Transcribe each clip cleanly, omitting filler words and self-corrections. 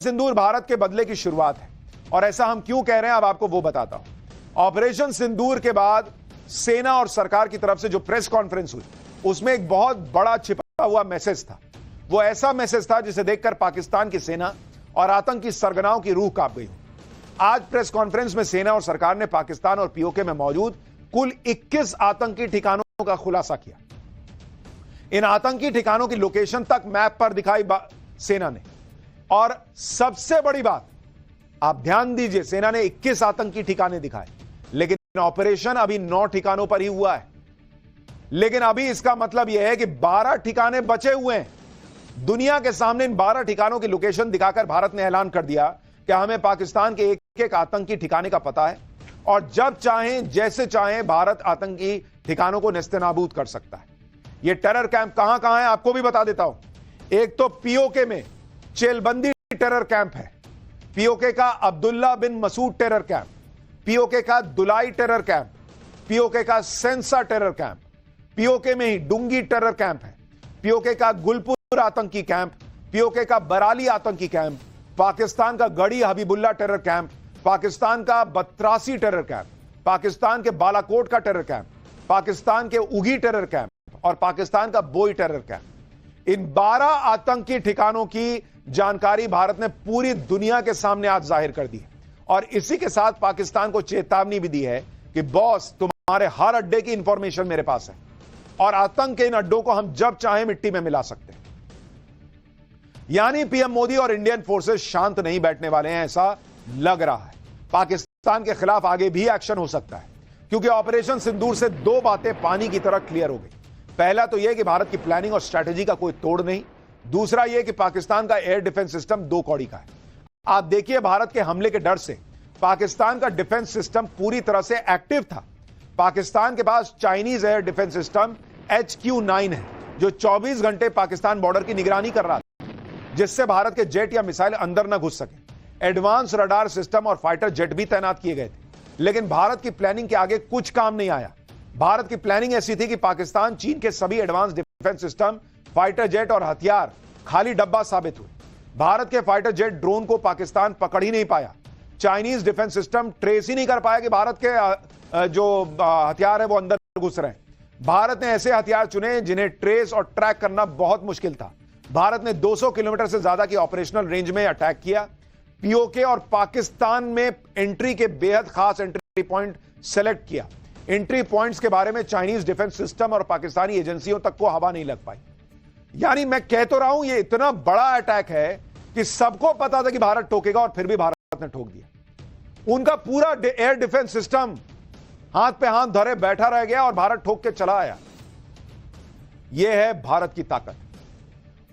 सिंदूर भारत के बदले की शुरुआत है और ऐसा हम क्यों कह रहे हैं अब आपको वो बताता हूं। ऑपरेशन सिंदूर के बाद सेना और सरकार की तरफ से जो प्रेस कॉन्फ्रेंस हुई उसमें एक बहुत बड़ा छिपा हुआ मैसेज था। वो ऐसा मैसेज था जिसे देखकर पाकिस्तान की सेना और आतंकी सरगनाओं की रूह कांप गई। आज प्रेस कॉन्फ्रेंस में सेना और सरकार ने पाकिस्तान और पीओके में मौजूद कुल 21 आतंकी ठिकानों का खुलासा किया। इन आतंकी ठिकानों की लोकेशन तक मैप पर दिखाई सेना ने। और सबसे बड़ी बात, आप ध्यान दीजिए, सेना ने 21 आतंकी ठिकाने दिखाए, लेकिन ऑपरेशन अभी 9 ठिकानों पर ही हुआ है। लेकिन अभी इसका मतलब यह है कि 12 ठिकाने बचे हुए हैं। दुनिया के सामने इन 12 ठिकानों की लोकेशन दिखाकर भारत ने ऐलान कर दिया कि हमें पाकिस्तान के एक एक आतंकी ठिकाने का पता है और जब चाहें जैसे चाहें भारत आतंकी ठिकानों को नेस्तनाबूद कर सकता है। यह टेरर कैंप कहां कहां है आपको भी बता देता हूं। एक तो पीओके में चेलबंदी टेरर कैंप है, पीओके का अब्दुल्ला बिन मसूद टेरर कैंप, पीओके का दुलाई टेरर कैंप, पीओके का सेंसा टेरर कैंप, पीओके में ही डुंगी टेरर कैंप है, पीओके का गुलपुर आतंकी कैंप, पीओके का बराली आतंकी कैंप, पाकिस्तान का गढ़ी हबीबुल्ला टेरर कैंप, पाकिस्तान का बत्रासी टेरर कैंप, पाकिस्तान के बालाकोट का टेरर कैंप, पाकिस्तान के उगी टेरर कैंप और पाकिस्तान का बोई टेरर कैंप। इन 12 आतंकी ठिकानों की जानकारी भारत ने पूरी दुनिया के सामने आज जाहिर कर दी है और इसी के साथ पाकिस्तान को चेतावनी भी दी है कि बॉस, तुम्हारे हर अड्डे की इंफॉर्मेशन मेरे पास है और आतंक के इन अड्डों को हम जब चाहें मिट्टी में मिला सकते हैं। यानी पीएम मोदी और इंडियन फोर्सेस शांत नहीं बैठने वाले हैं, ऐसा लग रहा है। पाकिस्तान के खिलाफ आगे भी एक्शन हो सकता है क्योंकि ऑपरेशन सिंदूर से 2 बातें पानी की तरह क्लियर हो गई। पहला तो यह कि भारत की प्लानिंग और स्ट्रैटेजी का कोई तोड़ नहीं। दूसरा यह कि पाकिस्तान का एयर डिफेंस सिस्टम 2 कौड़ी का है। आप देखिए, भारत के हमले के डर से पाकिस्तान का डिफेंस सिस्टम पूरी तरह से एक्टिव था। पाकिस्तान के पास Chinese air defence system HQ-9 है जो 24 घंटे पाकिस्तान बॉर्डर की निगरानी कर रहा था, जिससे भारत के जेट या मिसाइल अंदर न घुस सके। एडवांस रडार सिस्टम और फाइटर जेट भी तैनात किए गए थे, लेकिन भारत की प्लानिंग के आगे कुछ काम नहीं आया। भारत की प्लानिंग ऐसी थी कि पाकिस्तान चीन के सभी advance defence system, fighter jet और हथियार खाली डब्बा साबित हुए। भारत के फाइटर जेट ड्रोन को पाकिस्तान पकड़ ही नहीं पाया। चाइनीज डिफेंस सिस्टम ट्रेस ही नहीं कर पाया कि भारत के जो हथियार है वो अंदर घुस रहे हैं। भारत ने ऐसे हथियार चुने जिन्हें ट्रेस और ट्रैक करना बहुत मुश्किल था। भारत ने 200 किलोमीटर से ज्यादा की ऑपरेशनल रेंज में अटैक किया। पीओके और पाकिस्तान में एंट्री के बेहद खास एंट्री पॉइंट सेलेक्ट किया। एंट्री पॉइंट्स के बारे में चाइनीज डिफेंस सिस्टम और पाकिस्तानी एजेंसियों तक को हवा नहीं लग पाई। यानी मैं कह तो रहा हूं, यह इतना बड़ा अटैक है कि सबको पता था कि भारत ठोकेगा और फिर भी भारत ने ठोक दिया। उनका पूरा एयर डिफेंस सिस्टम हाथ पे हाथ धरे बैठा रह गया और भारत ठोक के चला आया। यह है भारत की ताकत।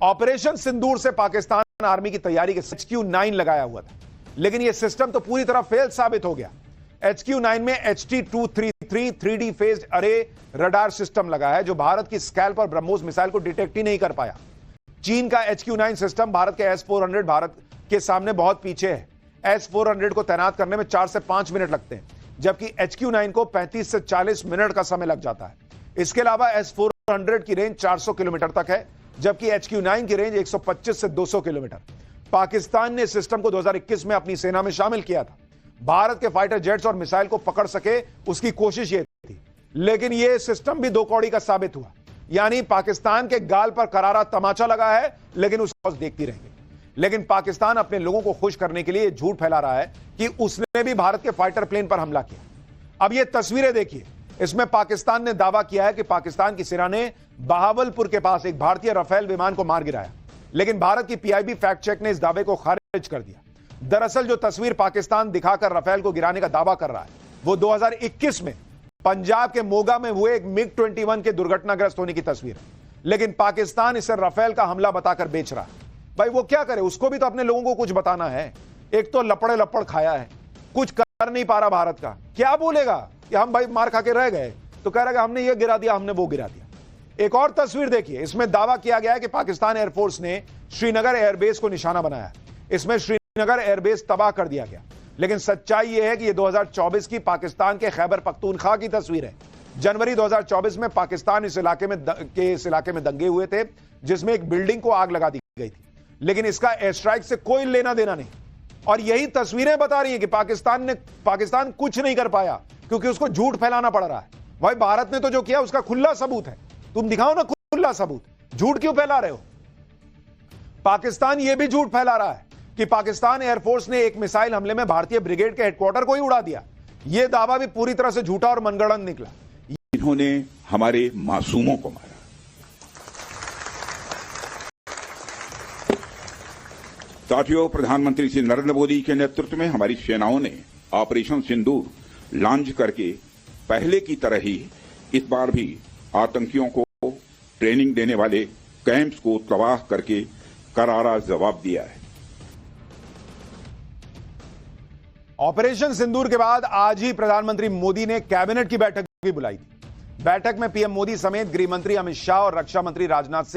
ऑपरेशन सिंदूर से पाकिस्तान आर्मी की तैयारी के HQ-9 लगाया हुआ था, लेकिन यह सिस्टम तो पूरी तरह फेल साबित हो गया। HQ-9 में HT-233 3D फेज्ड अरे रडार सिस्टम लगा है जो भारत की स्कैल्प और ब्रह्मोस मिसाइल को डिटेक्ट ही नहीं कर पाया। चीन का HQ-9 सिस्टम भारत के S-400 भारत के सामने बहुत पीछे है। S-400 को तैनात करने में 4 से 5 मिनट लगते हैं, जबकि HQ-9 को 35 से 40 मिनट का समय लग जाता है। इसके अलावा S-400 की रेंज 400 किलोमीटर तक है, जबकि HQ-9 की रेंज 125 से 200 किलोमीटर। पाकिस्तान ने इस सिस्टम को 2021 में अपनी सेना में शामिल किया था। भारत के फाइटर जेट्स और मिसाइल को पकड़ सके उसकी कोशिश ये थी, लेकिन यह सिस्टम भी 2 कौड़ी का साबित हुआ। यानी पाकिस्तान के गाल पर करारा तमाचा लगा है, लेकिन उसको देखती रह गई। लेकिन पाकिस्तान अपने लोगों को खुश करने के लिए झूठ फैला रहा है कि उसने भी भारत के फाइटर प्लेन पर हमला किया। अब ये तस्वीरें देखिए, इसमें पाकिस्तान ने दावा किया है कि पाकिस्तान की सेना ने बहावलपुर के पास एक भारतीय राफेल विमान को मार गिराया, लेकिन भारत की PIB फैक्ट चेक ने इस दावे को खारिज कर दिया। दरअसल जो तस्वीर पाकिस्तान दिखाकर राफेल को गिराने का दावा कर रहा है वो 2021 में पंजाब के मोगा में हुए एक MiG-21 के दुर्घटनाग्रस्त होने की तस्वीर है, लेकिन पाकिस्तान इसे राफेल का हमला बताकर बेच रहा है। भाई वो क्या करे, उसको भी तो अपने लोगों को कुछ बताना है। एक तो लपड़ खाया है, कुछ कर नहीं पा रहा भारत का, क्या बोलेगा कि हम भाई मार खा के रह गए, तो कह रहा हमने ये गिरा दिया, हमने वो गिरा दिया। एक और तस्वीर देखिए, इसमें दावा किया गया है कि पाकिस्तान एयरफोर्स ने श्रीनगर एयरबेस को निशाना बनाया। इसमें श्रीनगर एयरबेस तबाह कर दिया गया, लेकिन सच्चाई यह है कि यह 2024 की पाकिस्तान के खैबर पख्तूनख्वा की तस्वीर है। जनवरी 2024 में पाकिस्तान इस इलाके में दंगे हुए थे, जिसमें एक बिल्डिंग को आग लगा दी गई थी। लेकिन इसका एयर स्ट्राइक से कोई लेना देना नहीं। और यही तस्वीरें बता रही हैं कि पाकिस्तान कुछ नहीं कर पाया क्योंकि उसको झूठ फैलाना पड़ रहा है। भाई भारत ने तो जो किया उसका खुला सबूत है, तुम दिखाओ ना खुला सबूत, झूठ क्यों फैला रहे हो? पाकिस्तान यह भी झूठ फैला रहा है कि पाकिस्तान एयरफोर्स ने एक मिसाइल हमले में भारतीय ब्रिगेड के हेडक्वार्टर को ही उड़ा दिया। यह दावा भी पूरी तरह से झूठा और मनगढ़ंत निकला। इन्होंने हमारे मासूमों को मारा। साथियों, प्रधानमंत्री श्री नरेंद्र मोदी के नेतृत्व में हमारी सेनाओं ने ऑपरेशन सिंदूर लॉन्च करके पहले की तरह ही इस बार भी आतंकियों को ट्रेनिंग देने वाले कैंप्स को तबाह करके करारा जवाब दिया है। ऑपरेशन सिंदूर के बाद आज ही प्रधानमंत्री मोदी ने कैबिनेट की बैठक भी बुलाई थी। बैठक में पीएम मोदी समेत गृह मंत्री अमित शाह और रक्षा मंत्री राजनाथ सिंह